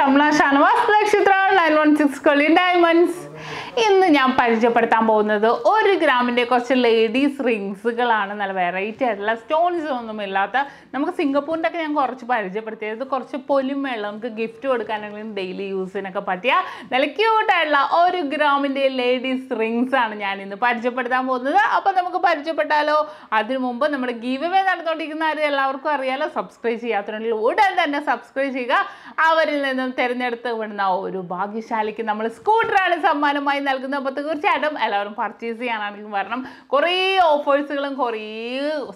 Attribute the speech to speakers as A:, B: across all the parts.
A: SHAMNA Nakshathra 916 Colin Diamonds. ഇന്ന് ഞാൻ പരിചയപ്പെടുത്താൻ പോകുന്നത് 1 ഗ്രാമിന്റെ കുറച്ച് ലേഡീസ് റിംഗ്സുകളാണ്. നല്ല വെറൈറ്റി ആയിട്ടുള്ള സ്റ്റോൺസ് ഒന്നുമില്ലാത്ത നമുക്ക് സിംഗപ്പൂരിന്റെ ഒക്കെ ഞാൻ കുറച്ച് പരിചയപ്പെടുത്തിയത് കുറച്ച് പൊലിമയുള്ള നമുക്ക് ഗിഫ്റ്റ് കൊടുക്കാനെങ്കിലും ഡെയിലി യൂസിനൊക്കെ പറ്റിയ നല്ല ക്യൂട്ട് ആയിട്ടുള്ള 1 ഗ്രാമിന്റെ ലേഡീസ് റിംഗ്സ് ആണ് ഞാൻ ഇന്ന് പരിചയപ്പെടുത്താൻ പോകുന്നത്. അപ്പോൾ നമുക്ക് പരിചയപ്പെട്ടാലോ? അതിനു മുമ്പ് നമ്മുടെ ഗീവ് അവേ നടന്നുകൊണ്ടിരിക്കുന്ന എല്ലാവർക്കും അറിയാലോ. സബ്സ്ക്രൈബ് ചെയ്യാത്തവരുണ്ടെങ്കിൽ ഉടൻ തന്നെ സബ്സ്ക്രൈബ് ചെയ്യുക. അവരിൽ നിന്നും തിരഞ്ഞെടുത്ത് വിടുന്ന ഒരു ഭാഗ്യശാലിക്ക് നമ്മൾ സ്കൂട്ടറാണ് സമ്മാനമായി നൽകുന്നത്. അപ്പോൾ തീർച്ചയായിട്ടും എല്ലാവരും പർച്ചേസ് ചെയ്യാനാണെങ്കിലും വരണം. കുറേ ഓഫേഴ്സുകളും കുറേ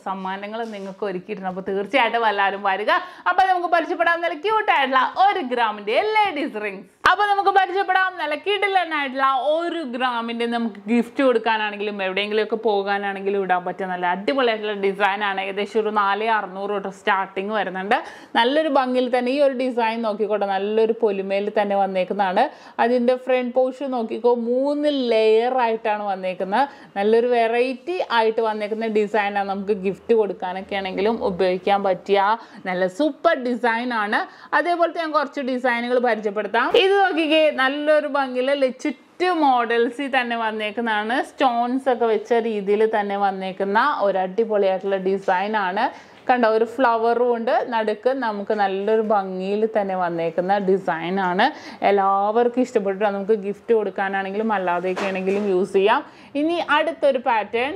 A: സമ്മാനങ്ങളും നിങ്ങൾക്ക് ഒരുക്കിയിട്ടുണ്ട്. അപ്പോൾ തീർച്ചയായിട്ടും എല്ലാവരും വരിക. അപ്പോൾ നമുക്ക് പരിചയപ്പെടാൻ നല്ല ക്യൂട്ടായിട്ടുള്ള 1 ഗ്രാമിന്റെ ലേഡീസ് റിംഗ്സ്. അപ്പോൾ നമുക്ക് പരിചയപ്പെടാം നല്ല കിടിലനായിട്ടുള്ള 1 ഗ്രാമിന്റെ നമുക്ക് ഗിഫ്റ്റ് കൊടുക്കാനാണെങ്കിലും എവിടെയെങ്കിലുമൊക്കെ പോകാനാണെങ്കിലും ഇടാൻ പറ്റിയ നല്ല അടിപൊളിയായിട്ടുള്ള ഡിസൈനാണ്. ഏകദേശം ഒരു 4600 തൊട്ട് സ്റ്റാർട്ടിങ് വരുന്നുണ്ട്. നല്ലൊരു ഭംഗിയിൽ തന്നെ ഈ ഒരു ഡിസൈൻ നോക്കിക്കോട്ടെ, നല്ലൊരു പൊലിമയിൽ തന്നെ വന്നേക്കുന്നതാണ്. അതിൻ്റെ ഫ്രണ്ട് പോർഷൻ നോക്കിക്കോ, 3 ലെയർ ആയിട്ടാണ് വന്നേക്കുന്നത്. നല്ലൊരു വെറൈറ്റി ആയിട്ട് വന്നേക്കുന്ന ഡിസൈനാണ്. നമുക്ക് ഗിഫ്റ്റ് കൊടുക്കാനൊക്കെ ആണെങ്കിലും ഉപയോഗിക്കാൻ പറ്റിയ നല്ല സൂപ്പർ ഡിസൈനാണ്. അതേപോലത്തെ ഞാൻ കുറച്ച് ഡിസൈനുകൾ പരിചയപ്പെടുത്താം. ഇത് നോക്കിക്കേ, നല്ലൊരു ഭംഗിയിൽ ചുറ്റ് മോഡൽസിൽ തന്നെ വന്നേക്കുന്നതാണ്. സ്റ്റോൺസ് ഒക്കെ വെച്ച രീതിയിൽ തന്നെ വന്നേക്കുന്ന ഒരു അടിപൊളിയായിട്ടുള്ള ഡിസൈനാണ്. കണ്ടോ, ഒരു ഫ്ലവറും ഉണ്ട് നടുക്ക്. നമുക്ക് നല്ലൊരു ഭംഗിയിൽ തന്നെ വന്നേക്കുന്ന ഡിസൈനാണ്. എല്ലാവർക്കും ഇഷ്ടപ്പെട്ടു. നമുക്ക് ഗിഫ്റ്റ് കൊടുക്കാനാണെങ്കിലും അല്ലാതെയൊക്കെ ആണെങ്കിലും യൂസ് ചെയ്യാം. ഇനി അടുത്തൊരു പാറ്റേൺ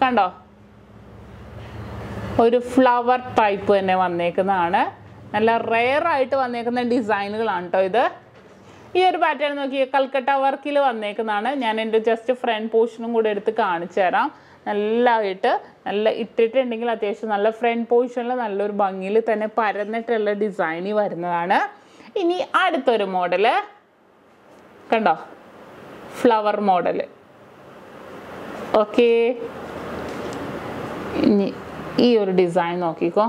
A: കണ്ടോ, ഒരു ഫ്ലവർ ടൈപ്പ് തന്നെ വന്നേക്കുന്നതാണ്. നല്ല റെയർ ആയിട്ട് വന്നേക്കുന്ന ഡിസൈനുകളാണ് കേട്ടോ ഇത്. ഈ ഒരു പാറ്റേൺ നോക്കി കൽക്കട്ട വർക്കിൽ വന്നേക്കുന്നതാണ്. ഞാൻ എൻ്റെ ജസ്റ്റ് ഫ്രണ്ട് പോർഷനും കൂടെ എടുത്ത് കാണിച്ചു തരാം. നല്ലതായിട്ട് നല്ല ഇട്ടിട്ടുണ്ടെങ്കിൽ അത്യാവശ്യം നല്ല ഫ്രണ്ട് പോർഷനിൽ നല്ലൊരു ഭംഗിയിൽ തന്നെ പരന്നിട്ടുള്ള ഡിസൈനി വരുന്നതാണ്. ഇനി അടുത്തൊരു മോഡല് കണ്ടോ, ഫ്ലവർ മോഡൽ. ഓക്കെ, ഇനി ഈ ഒരു ഡിസൈൻ നോക്കിക്കോ.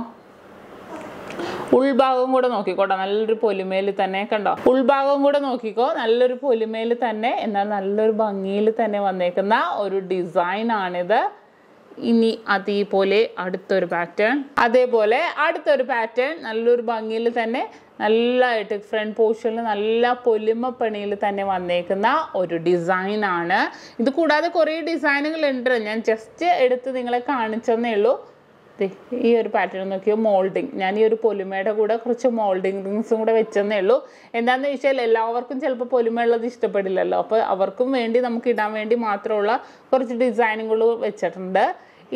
A: ഉൾഭാഗം കൂടെ നോക്കിക്കോട്ടെ, നല്ലൊരു പൊലിമയിൽ തന്നെ കണ്ടോ. ഉൾഭാഗം കൂടെ നോക്കിക്കോ, നല്ലൊരു പൊലിമയിൽ തന്നെ എന്നാൽ നല്ലൊരു ഭംഗിയിൽ തന്നെ വന്നേക്കുന്ന ഒരു ഡിസൈൻ ആണിത്. ഇനി അതേപോലെ അടുത്തൊരു പാറ്റേൺ, അതേപോലെ അടുത്തൊരു പാറ്റേൺ നല്ലൊരു ഭംഗിയിൽ തന്നെ നല്ലതായിട്ട് ഫ്രണ്ട് പോർഷനിൽ നല്ല പൊലിമ പണിയിൽ തന്നെ വന്നേക്കുന്ന ഒരു ഡിസൈനാണ്. ഇത് കൂടാതെ കുറേ ഡിസൈനുകളുണ്ട്. ഞാൻ ജസ്റ്റ് എടുത്ത് നിങ്ങളെ കാണിച്ചെന്നേ ഉള്ളൂ. ഈ ഒരു പാറ്റേൺ നോക്കിയോ, മോൾഡിങ്. ഞാൻ ഈ ഒരു പൊലിമയുടെ കൂടെ കുറച്ച് മോൾഡിങ് റിങ്സും കൂടെ വെച്ചെന്നേ ഉള്ളൂ. എന്താണെന്ന് ചോദിച്ചാൽ എല്ലാവർക്കും ചിലപ്പോൾ പൊലിമയുള്ളത് ഇഷ്ടപ്പെടില്ലല്ലോ. അപ്പോൾ അവർക്കും വേണ്ടി നമുക്ക് ഇടാൻ വേണ്ടി മാത്രമുള്ള കുറച്ച് ഡിസൈനുകൾ വെച്ചിട്ടുണ്ട്.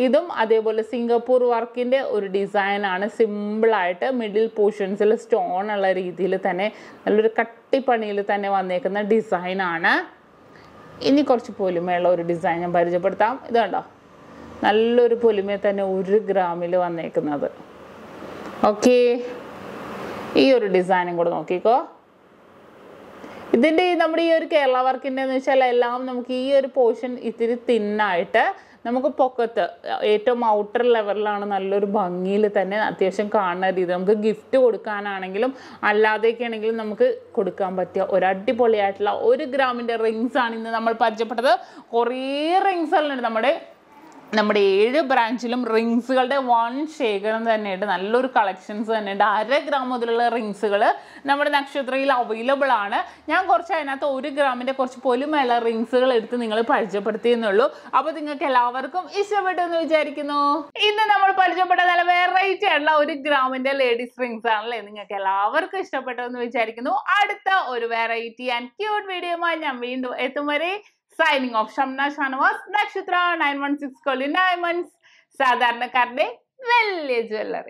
A: ഇതും അതേപോലെ സിംഗപ്പൂർ വർക്കിൻ്റെ ഒരു ഡിസൈനാണ്. സിമ്പിളായിട്ട് മിഡിൽ പോർഷൻസിൽ സ്റ്റോൺ ഉള്ള രീതിയിൽ തന്നെ നല്ലൊരു കട്ടിപ്പണിയിൽ തന്നെ വന്നേക്കുന്ന ഡിസൈനാണ്. ഇനി കുറച്ച് പൊലിമയുള്ള ഒരു ഡിസൈൻ ഞാൻ പരിചയപ്പെടുത്താം. ഇത് കണ്ടോ, നല്ലൊരു പൊലിമ തന്നെ 1 ഗ്രാമിൽ വന്നേക്കുന്നത്. ഓക്കെ, ഈ ഒരു ഡിസൈനും കൂടെ നോക്കിക്കോ. ഇതിൻ്റെ നമ്മുടെ ഈ ഒരു കേരള വർക്കിൻ്റെ എന്ന് വെച്ചാൽ എല്ലാം നമുക്ക് ഈ ഒരു പോർഷൻ ഇത്തിരി തിന്നായിട്ട് നമുക്ക് പൊക്കത്ത് ഏറ്റവും ഔട്ടർ ലെവലിലാണ് നല്ലൊരു ഭംഗിയിൽ തന്നെ അത്യാവശ്യം കാണുന്ന രീതി. നമുക്ക് ഗിഫ്റ്റ് കൊടുക്കാനാണെങ്കിലും അല്ലാതെയൊക്കെ ആണെങ്കിലും നമുക്ക് കൊടുക്കാൻ പറ്റിയ ഒരു അടിപൊളിയായിട്ടുള്ള 1 ഗ്രാമിൻ്റെ റിങ്സ് ആണ് ഇന്ന് നമ്മൾ പരിചയപ്പെട്ടത്. കുറേ റിങ്സുകളുണ്ട്. നമ്മുടെ 7 ബ്രാഞ്ചിലും റിങ്സുകളുടെ വൻ ശേഖരം തന്നെയുണ്ട്. നല്ലൊരു കളക്ഷൻസ് തന്നെയുണ്ട്. 1/2 ഗ്രാം മുതലുള്ള റിങ്സുകൾ നമ്മുടെ നക്ഷത്രയിൽ അവൈലബിൾ ആണ്. ഞാൻ കുറച്ച് അതിനകത്ത് 1 ഗ്രാമിൻ്റെ കുറച്ച് പൊലിമയുള്ള റിങ്സുകൾ എടുത്ത് നിങ്ങൾ പരിചയപ്പെടുത്തിയെന്നുള്ളൂ. അപ്പോൾ നിങ്ങൾക്ക് എല്ലാവർക്കും ഇഷ്ടപ്പെട്ടു എന്ന് വിചാരിക്കുന്നു. ഇന്ന് നമ്മൾ പരിചയപ്പെട്ട നല്ല വെറൈറ്റി ആയിട്ടുള്ള 1 ഗ്രാമിൻ്റെ ലേഡീസ് റിങ്സ് ആണല്ലേ. നിങ്ങൾക്ക് എല്ലാവർക്കും ഇഷ്ടപ്പെട്ടു എന്ന് വിചാരിക്കുന്നു. അടുത്ത ഒരു വെറൈറ്റി ആൻഡ് ക്യൂട്ട് വീഡിയോയുമായി ഞാൻ വീണ്ടും എത്തും വരെ signing off. SHAMNA Nakshathra 916 Colin Diamonds. സാധാരണക്കാരുടെ വലിയ ജ്വല്ലറി.